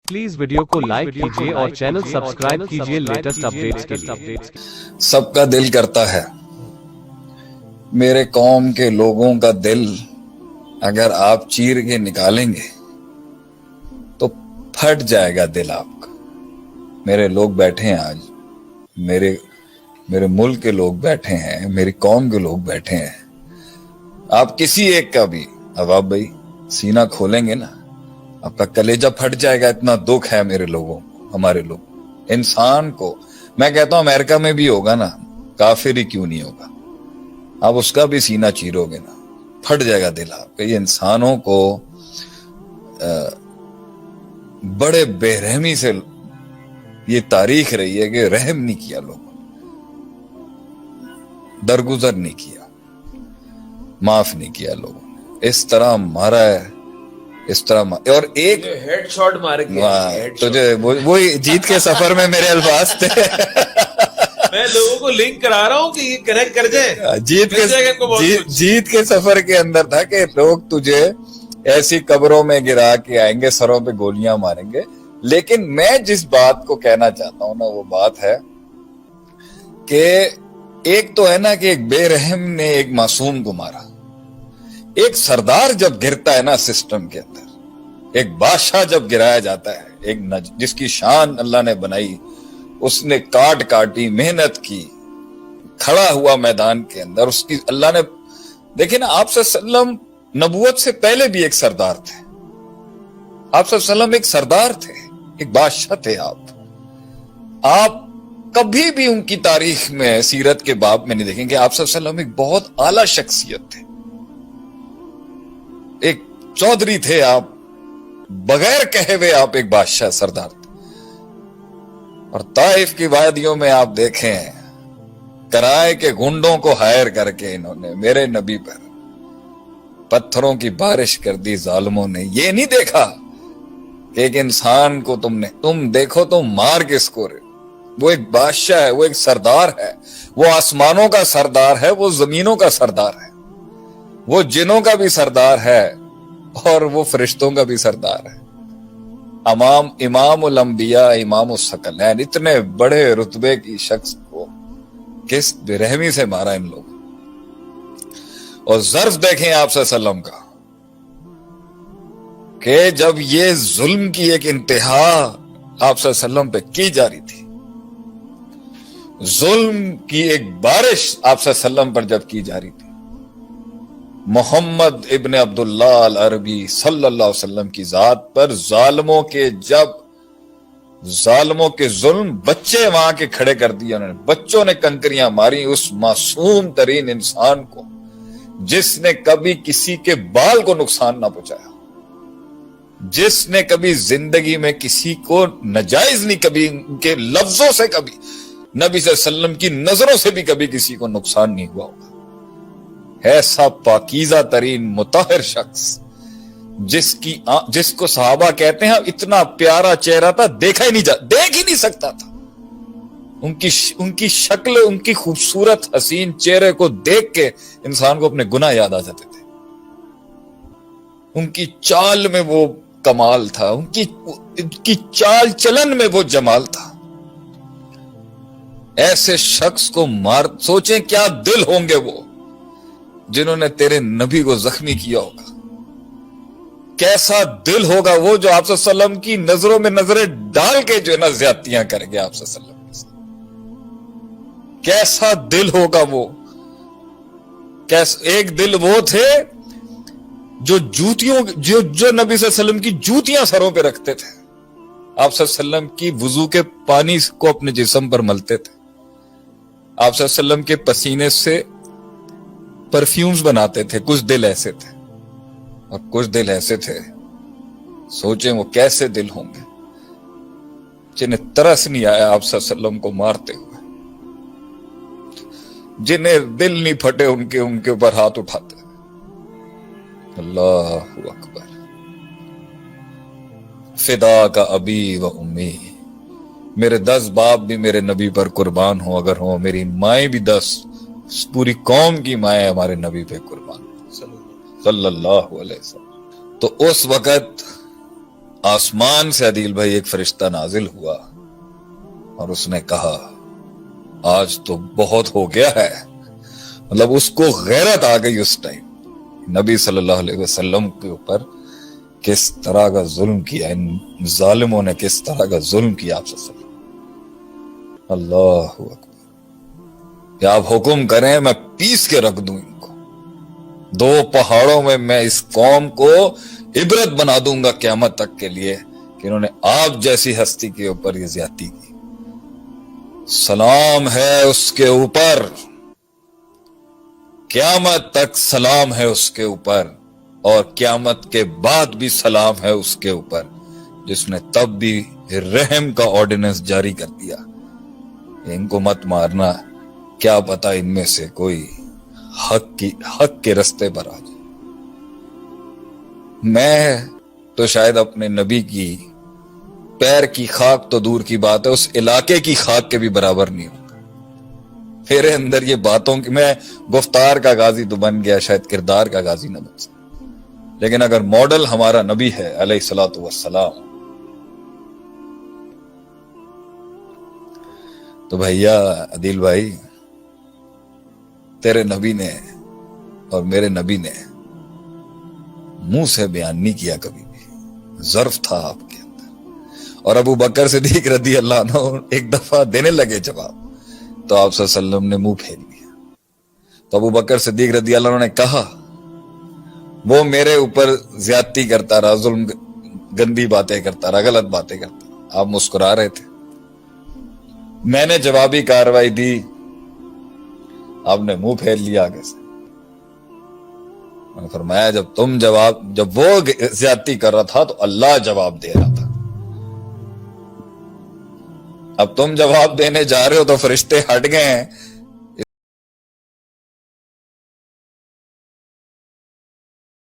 Please video को like कीजिए और चैनल सब्सक्राइब कीजिए लेटेस्ट अपडेट्स के लिए। सबका दिल करता है, मेरे कौम के लोगों का दिल अगर आप चीर के निकालेंगे तो फट जाएगा दिल आपका। मेरे लोग बैठे हैं आज, मेरे मुल्क के लोग बैठे हैं, मेरी कौम के लोग बैठे हैं। आप किसी एक का भी अवाब भाई सीना खोलेंगे ना, आपका कलेजा फट जाएगा। इतना दुख है मेरे लोगों को, हमारे लोग, इंसान को। मैं कहता हूं अमेरिका में भी होगा ना, काफिर ही क्यों नहीं होगा, आप उसका भी सीना चीरोगे ना, फट जाएगा दिल आपका। ये इंसानों को बड़े बेरहमी से ये तारीख रही है कि रहम नहीं किया लोगों ने, दरगुजर नहीं किया, माफ नहीं किया लोगों ने। इस तरह मारा है, इस तरह और एक हेडशॉट मार के तुझे वही जीत के सफर में मेरे अल्फाज थे। मैं लोगों को लिंक करा रहा हूँ कि ये कनेक्ट कर जाए। जीत के सफर के अंदर था कि लोग तुझे ऐसी कब्रों में गिरा के आएंगे, सरों पे गोलियां मारेंगे। लेकिन मैं जिस बात को कहना चाहता हूं ना, वो बात है कि एक तो है ना कि एक बेरहम ने एक मासूम को मारा। एक सरदार जब गिरता है ना सिस्टम के अंदर, एक बादशाह जब गिराया जाता है, एक जिसकी शान अल्लाह ने बनाई, उसने काट काटी, मेहनत की, खड़ा हुआ मैदान के अंदर, उसकी अल्लाह ने, देखिए ना, आप सल्लम नबूवत से पहले भी एक सरदार थे। आप सल्लम एक सरदार थे, एक बादशाह थे। आप कभी भी उनकी तारीख में, सीरत के बाब में नहीं देखेंगे आप सल्लम एक बहुत आला शख्सियत थे, एक चौधरी थे आप, बगैर कहे हुए आप एक बादशाह सरदार थे। और ताइफ की वादियों में आप देखें, कराए के गुंडों को हायर करके इन्होंने मेरे नबी पर पत्थरों की बारिश कर दी जालिमों ने। ये नहीं देखा कि एक इंसान को तुम देखो तो मार किसको रहे। वो एक बादशाह है, वो एक सरदार है, वो आसमानों का सरदार है, वो जमीनों का सरदार है, वो जिनों का भी सरदार है और वो फरिश्तों का भी सरदार है। इमामुल अंबिया, इमामुल सकलैन, इतने बड़े रुतबे की शख्स को किस बेरहमी से मारा इन लोगों। और ज़र्फ देखें आप सल्लम का कि जब ये जुल्म की एक इंतहा आप सल्लम पे की जा रही थी, जुल्म की एक बारिश आप सल्लम पर जब की जा रही थी, मोहम्मद इब्न अब्दुल्ला अल अरबी सल्लल्लाहु अलैहि वसल्लम की जात पर जालिमों के जुल्म, बच्चे वहां के खड़े कर दिए उन्होंने, बच्चों ने कंकरियां मारी उस मासूम तरीन इंसान को जिसने कभी किसी के बाल को नुकसान ना पहुंचाया, जिसने कभी जिंदगी में किसी को नाजायज नहीं, कभी उनके लफ्जों से, कभी नबी सल्लल्लाहु अलैहि वसल्लम की नजरों से भी कभी किसी को नुकसान नहीं हुआ होगा। ऐसा पाकीज़ा तरीन मुताहिर शख्स जिसको सहाबा कहते हैं इतना प्यारा चेहरा था, देख ही नहीं सकता था। उनकी शक्ल, उनकी खूबसूरत हसीन चेहरे को देख के इंसान को अपने गुनाह याद आ जाते थे। उनकी चाल में वो कमाल था, उनकी चाल चलन में वो जमाल था। ऐसे शख्स को मार, सोचें क्या दिल होंगे वो जिन्होंने तेरे नबी को जख्मी किया होगा। कैसा दिल होगा वो जो आप सल्लम की नजरों में नजरें डाल के जो है ना ज्यादतियां करेंगे आप सल्लम के साथ। कैसा दिल होगा वो। एक दिल वो थे जो जो नबी सल्लम की जूतियां सरों पे रखते थे, आप सल्लम की वुजू के पानी को अपने जिस्म पर मलते थे, आप सल्लम के पसीने से परफ्यूम्स बनाते थे। कुछ दिल ऐसे थे और कुछ दिल ऐसे थे, सोचें वो कैसे दिल होंगे जिन्हें तरस नहीं आया आप सल्लम को मारते हुए, जिन्हें दिल नहीं फटे उनके ऊपर हाथ उठाते। अल्लाहु अकबर। फिदा का अबी व उम्मी, मेरे 10 बाप भी मेरे नबी पर कुर्बान हो, अगर हो मेरी माएं भी 10, पूरी कौम की माएं हमारे नबी पे कुर्बान सल्लल्लाहु अलैहि वसल्लम। तो उस वक्त आसमान से अदील भाई एक फरिश्ता नाजिल हुआ और उसने कहा आज तो बहुत हो गया है। मतलब उसको गैरत आ गई उस टाइम नबी सल्लल्लाहु अलैहि वसल्लम के ऊपर किस तरह का जुल्म किया, इन जालिमों ने किस तरह का जुल्म किया आप सल्लल्लाहु अलैहि वसल्लम। अल्लाहु अकबर, क्या आप हुक्म करें मैं पीस के रख दूं इनको, दो पहाड़ों में मैं इस कौम को इबरत बना दूंगा क़यामत तक के लिए कि इन्होंने आप जैसी हस्ती के ऊपर ये ज्यादती की। सलाम है उसके ऊपर, क़यामत तक सलाम है उसके ऊपर, और क़यामत के बाद भी सलाम है उसके ऊपर जिसने तब भी रहम का ऑर्डिनेंस जारी कर दिया, इनको मत मारना, क्या पता इनमें से कोई हक के रास्ते पर आ जाए। मैं तो शायद अपने नबी की पैर की खाक तो दूर की बात है, उस इलाके की खाक के भी बराबर नहीं होगा। मेरे अंदर ये बातों की, मैं गुफ्तार का गाजी तो बन गया, शायद किरदार का गाजी न बन सका, लेकिन अगर मॉडल हमारा नबी है अलैहिस्सलातु वस्सलाम, तो भैया अदील भाई तेरे नबी ने और मेरे नबी ने मुंह से बयान नहीं किया कभी भी, ज़र्फ था आपके अंदर। और अबू बकर सिद्दीक रज़ी अल्लाह अन्हु एक दफा देने लगे जवाब, तो आप सल्लल्लाहु अलैहि वसल्लम ने मुंह फेर लिया। तो अबू बकर सिद्दीक रज़ी अल्लाह अन्हु ने कहा वो मेरे ऊपर ज्यादती करता रहा, जुल्म, गंदी बातें करता रहा, गलत बातें करता रहा। आप मुस्कुरा रहे थे, मैंने जवाबी कार्रवाई दी, आपने मुंह फेर लिया आगे से। मैंने फरमाया जब वो ज्यादती कर रहा था तो अल्लाह जवाब दे रहा था, अब तुम जवाब देने जा रहे हो तो फरिश्ते हट गए हैं,